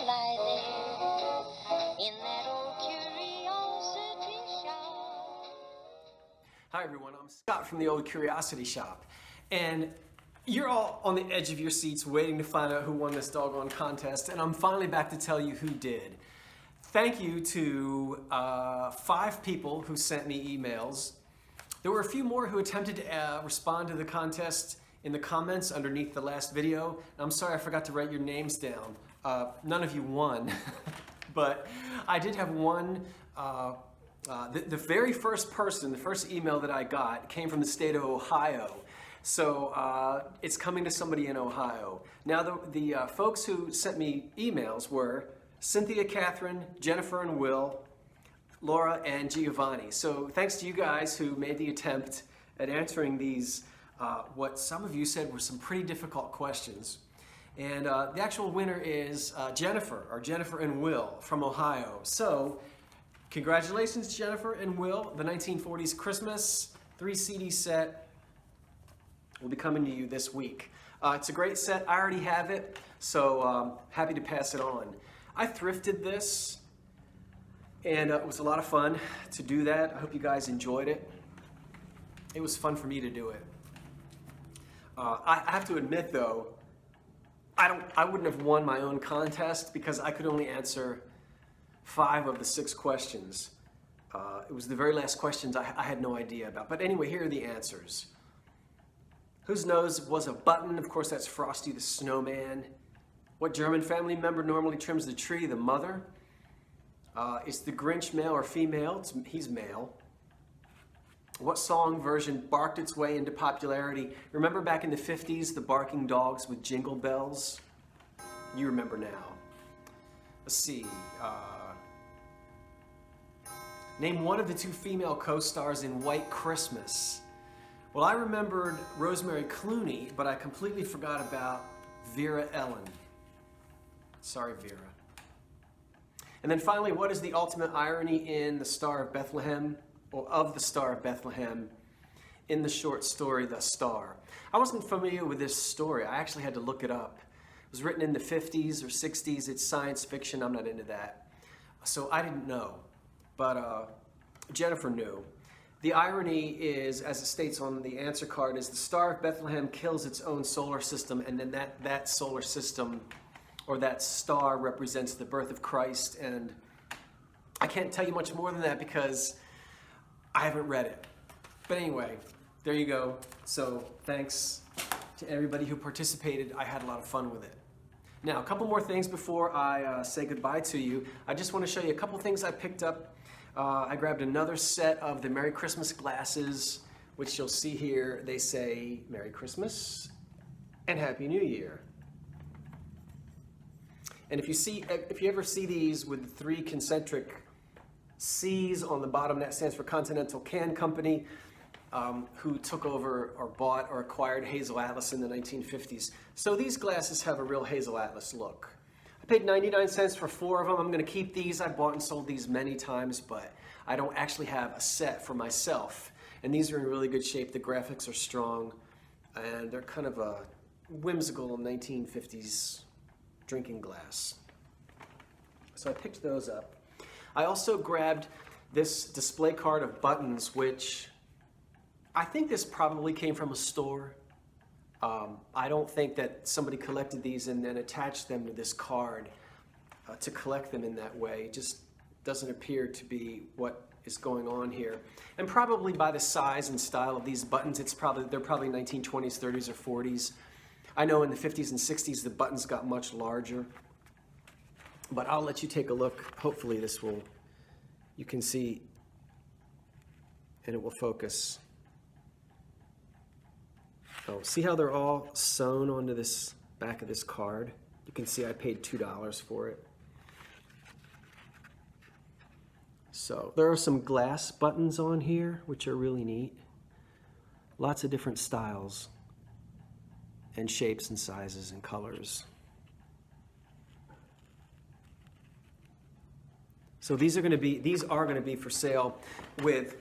lie there in that old curiosity shop. Hi everyone, I'm Scott from the Old Curiosity Shop, and you're all on the edge of your seats waiting to find out who won this doggone contest, and I'm finally back to tell you who did. Thank you to 5 people who sent me emails. There were a few more who attempted to respond to the contest in the comments underneath the last video. I'm sorry I forgot to write your names down. None of you won, but I did have one. The very first person, the first email that I got came from the state of Ohio. So it's coming to somebody in Ohio. Now the folks who sent me emails were Cynthia, Catherine, Jennifer and Will, Laura and Giovanni. So thanks to you guys who made the attempt at answering these, what some of you said were some pretty difficult questions. And the actual winner is Jennifer and Will from Ohio. So congratulations, Jennifer and Will. The 1940s Christmas 3 CD set will be coming to you this week. It's a great set. I already have it, so happy to pass it on. I thrifted this, and it was a lot of fun to do that. I hope you guys enjoyed it. It was fun for me to do it. I have to admit, though, I wouldn't have won my own contest because I could only answer 5 of the 6 questions. It was the very last questions I had no idea about. But anyway, here are the answers. Whose nose was a button? Of course, that's Frosty the Snowman. What German family member normally trims the tree? The mother. Is the Grinch male or female? He's male. What song version barked its way into popularity? Remember back in the 50s, the barking dogs with jingle bells? You remember now. Let's see. Name one of the 2 female co-stars in White Christmas. Well, I remembered Rosemary Clooney, but I completely forgot about Vera Ellen. Sorry, Vera. And then finally, what is the ultimate irony in the Star of Bethlehem, or of the Star of Bethlehem, in the short story, The Star? I wasn't familiar with this story. I actually had to look it up. It was written in the 50s or 60s. It's science fiction. I'm not into that. So I didn't know, but Jennifer knew. The irony is, as it states on the answer card, is the Star of Bethlehem kills its own solar system, and then that solar system, or that star, represents the birth of Christ. And I can't tell you much more than that because I haven't read it. But anyway, there you go. So thanks to everybody who participated. I had a lot of fun with it. Now, a couple more things before I say goodbye to you. I just want to show you a couple things I picked up. I grabbed another set of the Merry Christmas glasses, which you'll see here. They say Merry Christmas and Happy New Year. And if you ever see these with 3 concentric C's on the bottom, that stands for Continental Can Company, who took over or bought or acquired Hazel Atlas in the 1950s. So these glasses have a real Hazel Atlas look. I paid 99 cents for 4 of them. I'm going to keep these. I bought and sold these many times, but I don't actually have a set for myself. And these are in really good shape. The graphics are strong, and they're kind of a whimsical 1950s drinking glass. So I picked those up. I also grabbed this display card of buttons, which I think this probably came from a store. I don't think that somebody collected these and then attached them to this card to collect them in that way. It just doesn't appear to be what is going on here. And probably by the size and style of these buttons, they're probably 1920s, 30s, or 40s. I know in the 50s and 60s the buttons got much larger. But I'll let you take a look. Hopefully you can see, and it will focus. Oh, see how they're all sewn onto this back of this card? You can see I paid $2 for it. So there are some glass buttons on here, which are really neat. Lots of different styles and shapes and sizes and colors. So these are going to be for sale with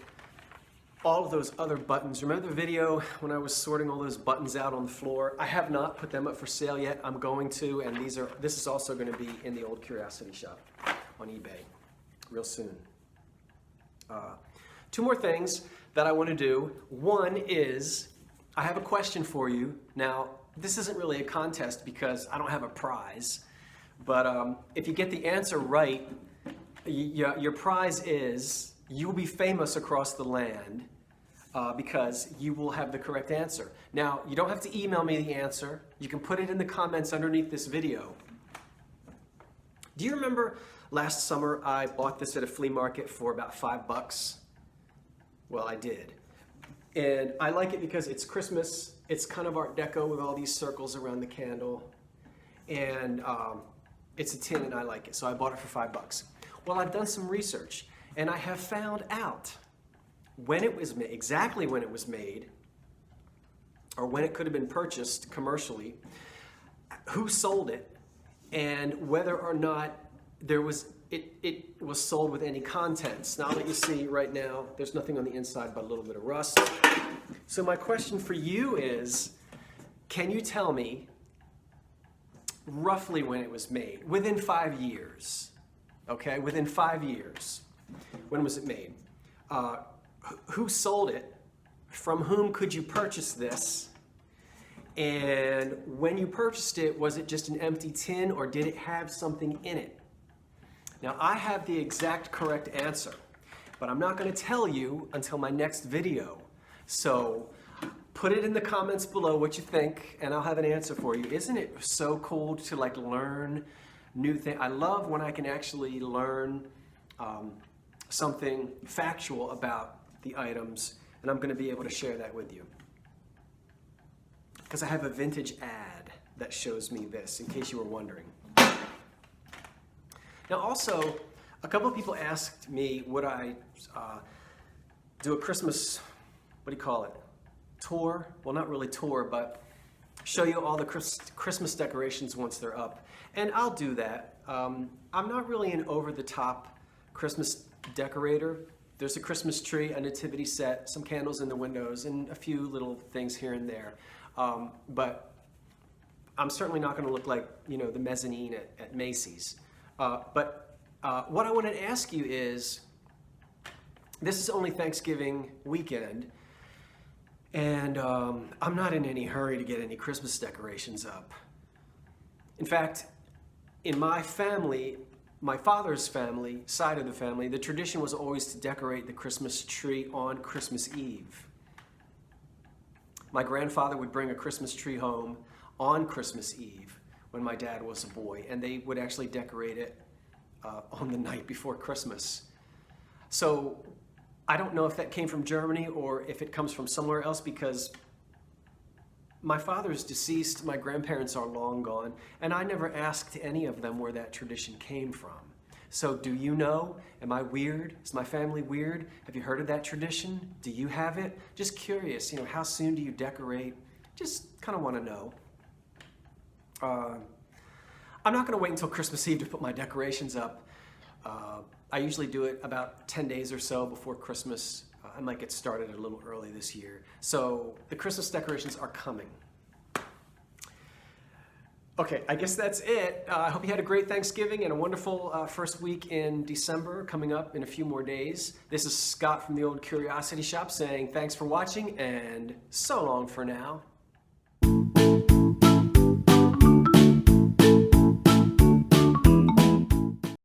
all of those other buttons. Remember the video when I was sorting all those buttons out on the floor? I have not put them up for sale yet. I'm going to, and this is also going to be in the Old Curiosity Shop on eBay real soon. Two more things that I want to do. One is, I have a question for you. Now, this isn't really a contest because I don't have a prize, but if you get the answer right, your prize is you'll be famous across the land because you will have the correct answer. Now, you don't have to email me the answer. You can put it in the comments underneath this video. Do you remember last summer I bought this at a flea market for about $5? Well, I did. And I like it because it's Christmas. It's kind of Art Deco with all these circles around the candle. And it's a tin and I like it, so I bought it for $5. Well, I've done some research and I have found out when it was made, exactly when it was made, or when it could have been purchased commercially, who sold it, and whether or not it was sold with any contents. Now that you see right now, there's nothing on the inside but a little bit of rust. So my question for you is, can you tell me roughly when it was made? Within 5 years, okay? Within 5 years. When was it made? Who sold it? From whom could you purchase this? And when you purchased it, was it just an empty tin or did it have something in it? Now, I have the exact correct answer, but I'm not going to tell you until my next video. So put it in the comments below what you think, and I'll have an answer for you. Isn't it so cool to learn new things? I love when I can actually learn something factual about the items, and I'm going to be able to share that with you. Because I have a vintage ad that shows me this, in case you were wondering. Now also, a couple of people asked me would I do a Christmas, what do you call it, tour? Well, not really tour, but show you all the Christmas decorations once they're up. And I'll do that. I'm not really an over-the-top Christmas decorator. There's a Christmas tree, a nativity set, some candles in the windows, and a few little things here and there. But I'm certainly not going to look like, the mezzanine at Macy's. But what I want to ask you is, this is only Thanksgiving weekend, and I'm not in any hurry to get any Christmas decorations up. In fact, in my family, my father's family, side of the family, the tradition was always to decorate the Christmas tree on Christmas Eve. My grandfather would bring a Christmas tree home on Christmas Eve when my dad was a boy, and they would actually decorate it on the night before Christmas. So I don't know if that came from Germany or if it comes from somewhere else, because my father's deceased, my grandparents are long gone, and I never asked any of them where that tradition came from. So do you know? Am I weird? Is my family weird? Have you heard of that tradition? Do you have it? Just curious, how soon do you decorate? Just kind of want to know. I'm not going to wait until Christmas Eve to put my decorations up. I usually do it about 10 days or so before Christmas. I might get started a little early this year. So the Christmas decorations are coming. Okay, I guess that's it. I hope you had a great Thanksgiving and a wonderful first week in December coming up in a few more days. This is Scott from the Old Curiosity Shop saying thanks for watching and so long for now.